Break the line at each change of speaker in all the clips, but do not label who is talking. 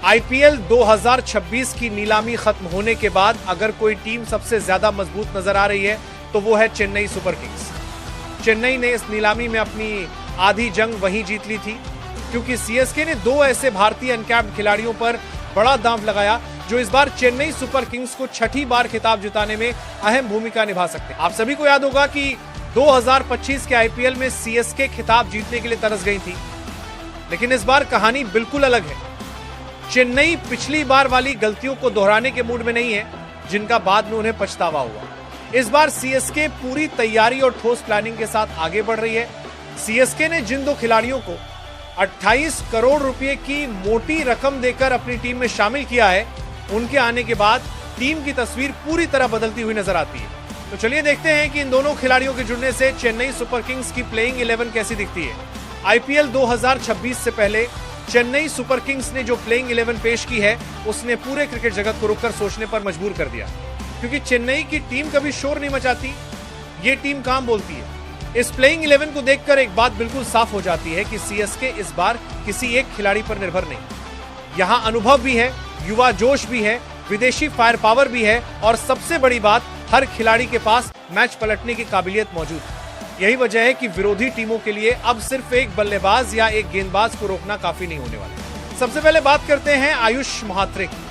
IPL 2026 की नीलामी खत्म होने के बाद अगर कोई टीम सबसे ज्यादा मजबूत नजर आ रही है तो वो है चेन्नई सुपर किंग्स। चेन्नई ने इस नीलामी में अपनी आधी जंग वहीं जीत ली थी, क्योंकि सीएसके ने दो ऐसे भारतीय अनकैप्ड खिलाड़ियों पर बड़ा दांव लगाया जो इस बार चेन्नई सुपर किंग्स को छठी बार खिताब जिताने में अहम भूमिका निभा सकते हैं। आप सभी को याद होगा कि 2025 के आईपीएल में सीएसके खिताब जीतने के लिए तरस गई थी, लेकिन इस बार कहानी बिल्कुल अलग है। चेन्नई पिछली बार वाली गलतियों को दोहराने के मूड में नहीं है, जिनका बाद में उन्हें पछतावा हुआ। इस बार सीएसके पूरी तैयारी और ठोस प्लानिंग के साथ आगे बढ़ रही है। सीएसके ने जिन दो खिलाड़ियों को 28 करोड़ रुपए की मोटी रकम देकर अपनी टीम में शामिल किया है, उनके आने के बाद टीम की तस्वीर पूरी तरह बदलती हुई नजर आती है। तो चलिए देखते हैं कि इन दोनों खिलाड़ियों के जुड़ने से चेन्नई सुपर किंग्स की प्लेइंग 11 कैसी दिखती है। आईपीएल 2026 से पहले चेन्नई सुपर किंग्स ने जो प्लेइंग 11 पेश की है, उसने पूरे क्रिकेट जगत को रुककर सोचने पर मजबूर कर दिया, क्योंकि चेन्नई की टीम कभी शोर नहीं मचाती, ये टीम काम बोलती है। इस प्लेइंग 11 को देखकर एक बात बिल्कुल साफ हो जाती है कि सीएसके इस बार किसी एक खिलाड़ी पर निर्भर नहीं। यहां अनुभव भी है, युवा जोश भी है, विदेशी फायर पावर भी है, और सबसे बड़ी बात, हर खिलाड़ी के पास मैच पलटने की काबिलियत मौजूद है। यही वजह है कि विरोधी टीमों के लिए अब सिर्फ एक बल्लेबाज या एक गेंदबाज को रोकना काफी नहीं होने वाला। सबसे पहले बात करते हैं आयुष महात्रे की।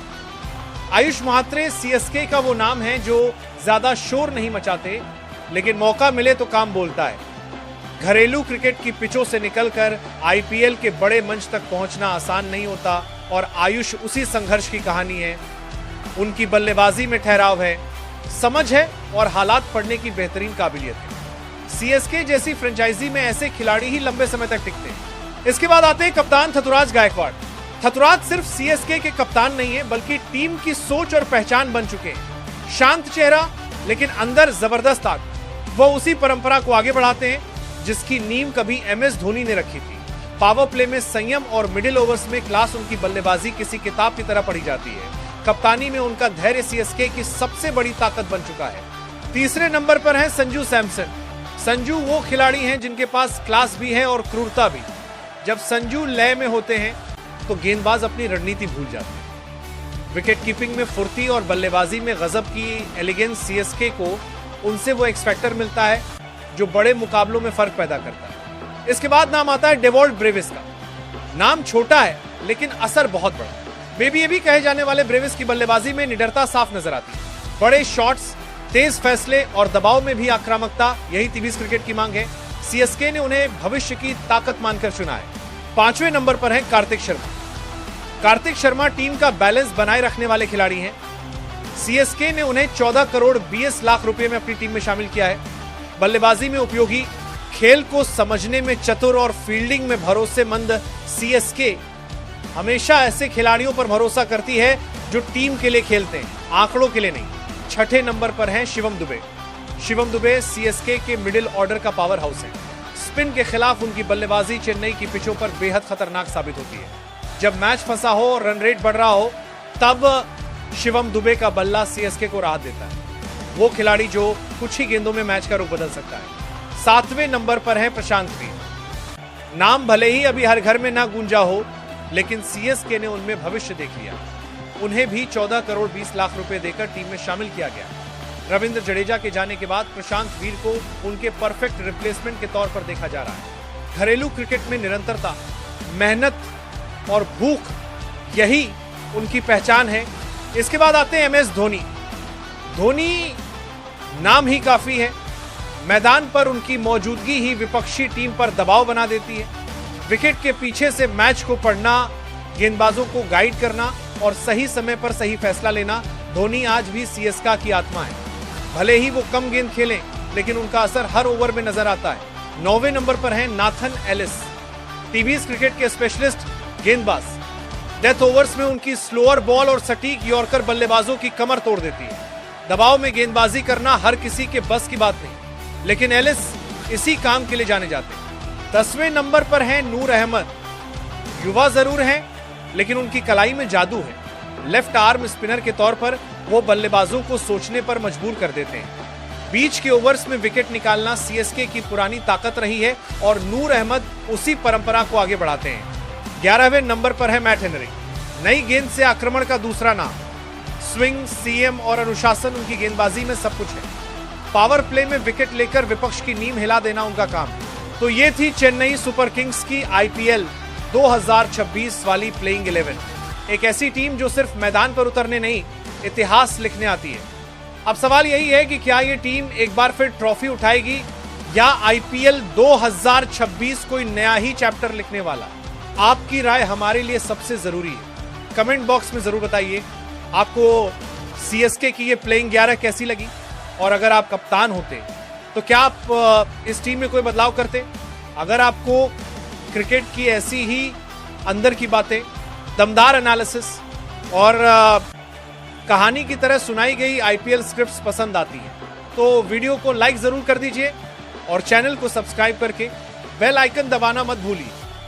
आयुष महात्रे सीएसके का वो नाम है जो ज्यादा शोर नहीं मचाते, लेकिन मौका मिले तो काम बोलता है। घरेलू क्रिकेट की पिचों से निकलकर आईपीएल के बड़े मंच तक पहुंचना आसान नहीं होता, और आयुष उसी संघर्ष की कहानी है। उनकी बल्लेबाजी में ठहराव है, समझ है और हालात पढ़ने की बेहतरीन काबिलियत है। सीएसके जैसी फ्रेंचाइजी में ऐसे खिलाड़ी ही लंबे समय तक टिकते हैं। इसके बाद आते हैं कप्तान थतुराज गायकवाड़। थतुराज सिर्फ सीएसके के कप्तान नहीं है, बल्कि टीम की सोच और पहचान बन चुके हैं। शांत चेहरा, लेकिन अंदर जबरदस्त आग। वो उसी परंपरा को आगे बढ़ाते हैं जिसकी नींव कभी एमएस धोनी ने रखी थी। पावर प्ले में संयम और मिडिल ओवर्स में क्लास उनकी बल्लेबाजी किसी किताब की तरह पढ़ी जाती है। कप्तानी में उनका धैर्य सीएसके की सबसे बड़ी ताकत बन चुका है। तीसरे नंबर पर है संजू सैमसन। संजू वो खिलाड़ी हैं जिनके पास क्लास भी है और क्रूरता भी। जब संजू लय में होते हैं तो गेंदबाज अपनी रणनीति भूल जाते हैं। विकेट कीपिंग में फुर्ती और बल्लेबाजी में गजब की एलिगेंस सीएसके को उनसे वो एक्स फैक्टर मिलता है जो बड़े मुकाबलों में फर्क पैदा करता है। इसके बाद नाम आता है डेवॉल्ट ब्रेविस का। नाम छोटा है लेकिन असर बहुत बड़ा। बेबी ये भी कहे जाने वाले ब्रेविस की बल्लेबाजी में निडरता साफ नजर आती है। बड़े शॉट्स, तेज फैसले और दबाव में भी आक्रामकता, यही टीवी क्रिकेट की मांग है। सीएसके ने उन्हें भविष्य की ताकत मानकर चुना है। 5वें नंबर पर है कार्तिक शर्मा। कार्तिक शर्मा टीम का बैलेंस बनाए रखने वाले खिलाड़ी हैं। सीएसके ने उन्हें 14 करोड़ 20 लाख रुपए में अपनी टीम में शामिल किया है। बल्लेबाजी में उपयोगी, खेल को समझने में चतुर और फील्डिंग में भरोसेमंद सीएसके हमेशा ऐसे खिलाड़ियों पर भरोसा करती है जो टीम के लिए खेलते हैं, आंकड़ों के लिए नहीं। 6ठे नंबर पर हैं शिवम दुबे। शिवम दुबे सीएसके के मिडिल ऑर्डर का पावर हाउस है। स्पिन के खिलाफ उनकी बल्लेबाजी चेन्नई की पिचों पर बेहद खतरनाक साबित होती है। जब मैच फंसा हो और रन रेट बढ़ रहा हो, तब शिवम दुबे का बल्ला सीएसके को राहत देता है। वो खिलाड़ी जो कुछ ही गेंदों में मैच का रुख बदल सकता है। 7वें नंबर पर है प्रशांत वीर। नाम भले ही अभी हर घर में ना गूंजा हो, लेकिन सीएसके ने उनमें भविष्य देख लिया। उन्हें भी 14 करोड़ 20 लाख रुपए देकर टीम में शामिल किया गया। रविंद्र जडेजा के जाने के बाद प्रशांत वीर को उनके परफेक्ट रिप्लेसमेंट के तौर पर देखा जा रहा है। घरेलू क्रिकेट में निरंतरता, मेहनत और भूख, यही उनकी पहचान है। इसके बाद आते हैं एमएस धोनी। धोनी नाम ही काफी है। मैदान पर उनकी मौजूदगी ही विपक्षी टीम पर दबाव बना देती है। विकेट के पीछे से मैच को पढ़ना, गेंदबाजों को गाइड करना और सही समय पर सही फैसला लेना, धोनी आज भी सीएसके की आत्मा है। भले ही वो कम गेंद खेलें, लेकिन उनका असर हर ओवर में नजर आता है। 9वें नंबर पर हैं नाथन एलिस। टीवीज क्रिकेट के स्पेशलिस्ट गेंदबाज। डेथ ओवर्स में उनकी स्लोअर बॉल और सटीक यॉर्कर बल्लेबाजों की कमर तोड़ देती है। दबाव में गेंदबाजी करना हर किसी के बस की बात नहीं, लेकिन एलिस इसी काम के लिए जाने जाते हैं। 10वें नंबर पर हैं नूर अहमद। युवा जरूर हैं, लेकिन उनकी कलाई में जादू है। लेफ्ट आर्म स्पिनर के तौर पर वो बल्लेबाजों को सोचने पर मजबूर कर देते हैं। बीच के ओवर्स में विकेट निकालना सीएसके की पुरानी ताकत रही है और नूर अहमद उसी परंपरा को आगे बढ़ाते हैं। 11वें नंबर पर है मैट हेनरी। नई गेंद से आक्रमण का दूसरा नाम। स्विंग, सीएम और अनुशासन उनकी गेंदबाजी में सब कुछ है। पावर प्ले में विकेट लेकर विपक्ष की नींव हिला देना उनका काम है। तो ये थी चेन्नई सुपर किंग्स की आईपीएल 2026 वाली प्लेइंग 11। एक ऐसी टीम जो सिर्फ मैदान पर उतरने नहीं, इतिहास लिखने आती है। अब सवाल यही है कि क्या ये टीम एक बार फिर ट्रॉफी उठाएगी या आईपीएल 2026 कोई नया ही चैप्टर लिखने वाला। आपकी राय हमारे लिए सबसे जरूरी है। कमेंट बॉक्स में जरूर बताइए आपको सीएसके की ये प्लेइंग 11 कैसी लगी, और अगर आप कप्तान होते तो क्या आप इस टीम में कोई बदलाव करते। अगर आपको क्रिकेट की ऐसी ही अंदर की बातें, दमदार एनालिसिस और कहानी की तरह सुनाई गई आईपीएल स्क्रिप्ट्स पसंद आती है तो वीडियो को लाइक जरूर कर दीजिए और चैनल को सब्सक्राइब करके बेल आइकन दबाना मत भूलिए।